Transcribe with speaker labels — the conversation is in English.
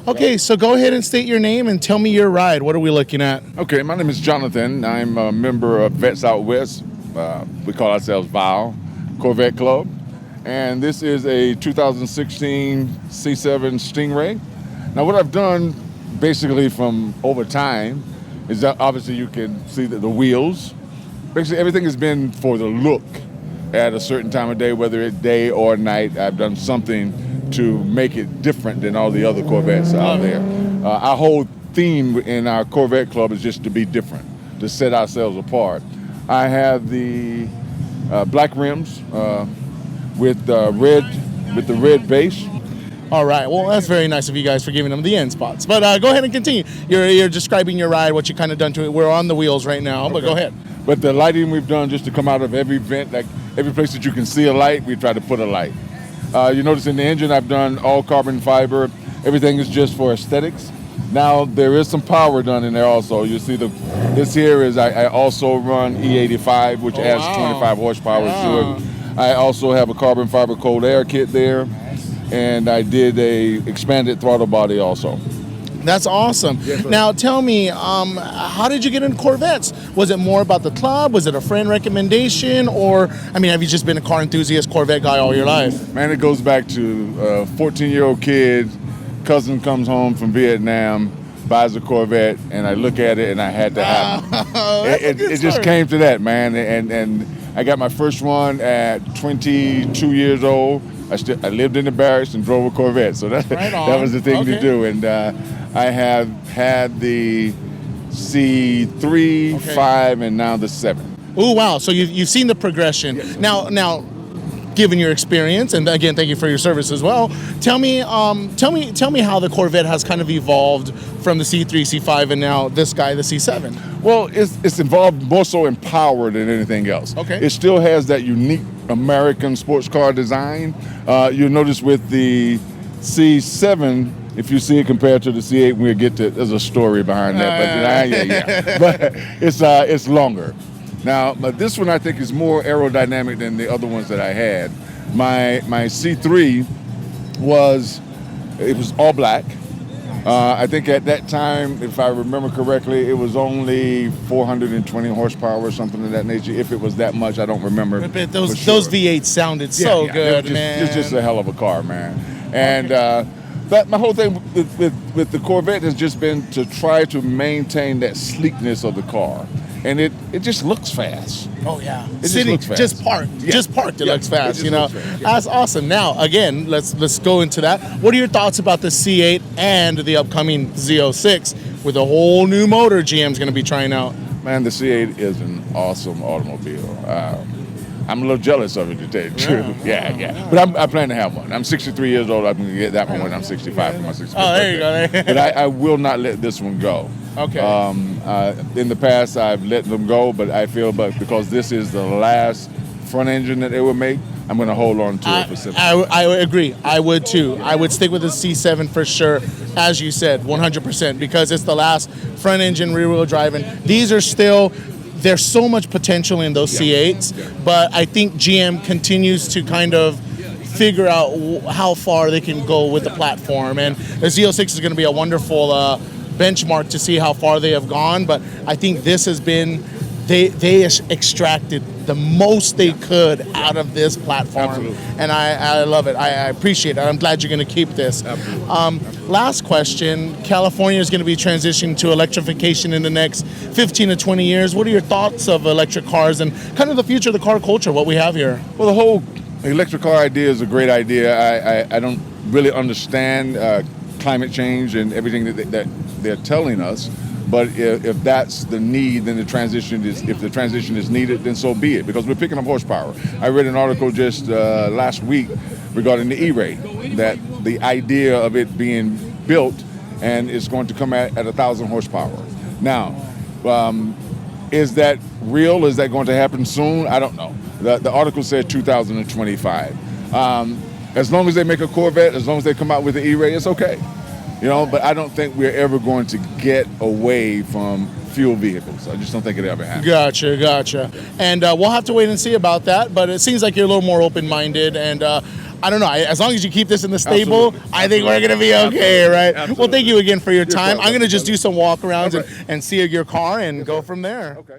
Speaker 1: Okay, so go ahead and state your name and tell me your ride. What are we looking at?
Speaker 2: Okay, my name is Jonathan. I'm a member of Vets Out West. We call ourselves VOW, Corvette Club. And this is a 2016 C7 Stingray. Now what I've done basically from over time is that obviously you can see that the wheels, basically everything has been for the look at a certain time of day, whether it's day or night. I've done something to make it different than all the other Corvettes out there. Our whole theme in our Corvette Club is just to be different, to set ourselves apart. I have the black rims with the red base.
Speaker 1: All right. Well, that's very nice of you guys for giving them the end spots. But go ahead and continue. You're describing your ride, what you kind of done to it. We're on the wheels right now, but go ahead.
Speaker 2: But the lighting we've done just to come out of every vent, like every place that you can see a light, we try to put a light. You notice in the engine, I've done all carbon fiber. Everything is just for aesthetics. Now there is some power done in there also. You see this here is I also run E85, which adds 25 horsepower to it. I also have a carbon fiber cold air kit there. And I did a expanded throttle body also.
Speaker 1: That's awesome. Yes, now tell me, how did you get into Corvettes? Was it more about the club? Was it a friend recommendation? Or, I mean, have you just been a car enthusiast, Corvette guy all your life?
Speaker 2: Man, it goes back to a 14-year-old kid, cousin comes home from Vietnam, buys a Corvette, and I look at it and I had to have it. It just came to that, man. And I got my first one at 22 years old. I lived in the barracks and drove a Corvette, so that was the thing to do. And I have had the C3, 5, and now the 7.
Speaker 1: Oh wow! So you've seen the progression. Yes. Now, given your experience, and again, thank you for your service as well. Tell me how the Corvette has kind of evolved from the C3, C5, and now this guy, the C7.
Speaker 2: Well, it's involved more so in power than anything else.
Speaker 1: Okay.
Speaker 2: It still has that unique American sports car design. You'll notice with the C7, if you see it compared to the C8, we'll get to. There's a story behind that, but it's longer. Now, but this one I think is more aerodynamic than the other ones that I had. My C3 was all black. I think at that time, if I remember correctly, it was only 420 horsepower or something of that nature. If it was that much, I don't remember.
Speaker 1: But those V8s sounded so good, man.
Speaker 2: It's just a hell of a car, man. And but my whole thing with the Corvette has just been to try to maintain that sleekness of the car. And it just looks fast.
Speaker 1: Oh yeah,
Speaker 2: Sitting,
Speaker 1: just parked. It looks fast. That's awesome. Now again, let's go into that. What are your thoughts about the C8 and the upcoming Z06 with a whole new motor GM's going to be trying out?
Speaker 2: Man, the C8 is an awesome automobile. I'm a little jealous of it, to tell you the truth. Yeah. But I plan to have one. I'm 63 years old. I'm going to get that one when I'm 65 for my 65th birthday.
Speaker 1: Oh, there you go.
Speaker 2: But I will not let this one go.
Speaker 1: Okay.
Speaker 2: In the past, I've let them go, but I feel because this is the last front engine that they will make, I'm going to hold on to it for simple.
Speaker 1: I agree. I would too. I would stick with the C7 for sure, as you said, 100%, because it's the last front engine rear-wheel driving. These are still... There's so much potential in those C8s, but I think GM continues to kind of figure out how far they can go with the platform. And the Z06 is going to be a wonderful benchmark to see how far they have gone. But I think this has been, they extracted the most they could out of this platform.
Speaker 2: Absolutely.
Speaker 1: And I love it. I appreciate it. I'm glad you're going to keep this. Last question. California is going to be transitioning to electrification in the next 15 to 20 years. What are your thoughts of electric cars and kind of the future of the car culture, what we have here?
Speaker 2: Well, the whole electric car idea is a great idea. I don't really understand climate change and everything that they're telling us. But if that's the need, then if the transition is needed, then so be it, because we're picking up horsepower. I read an article just last week regarding the E-rate, that the idea of it being built and it's going to come at 1,000 horsepower. Now, is that real? Is that going to happen soon? I don't know. The article said 2025. As long as they make a Corvette, as long as they come out with the E-rate, it's okay. But I don't think we're ever going to get away from fuel vehicles. I just don't think it ever happens. Gotcha.
Speaker 1: And we'll have to wait and see about that, but it seems like you're a little more open-minded, and I don't know. As long as you keep this in the stable,
Speaker 2: Absolutely.
Speaker 1: I think we're gonna be okay, right? Well,
Speaker 2: Absolutely.
Speaker 1: thank you again for your time.
Speaker 2: welcome.
Speaker 1: I'm gonna just do some walk arounds
Speaker 2: Okay.
Speaker 1: and see your car and go from there.
Speaker 2: Okay.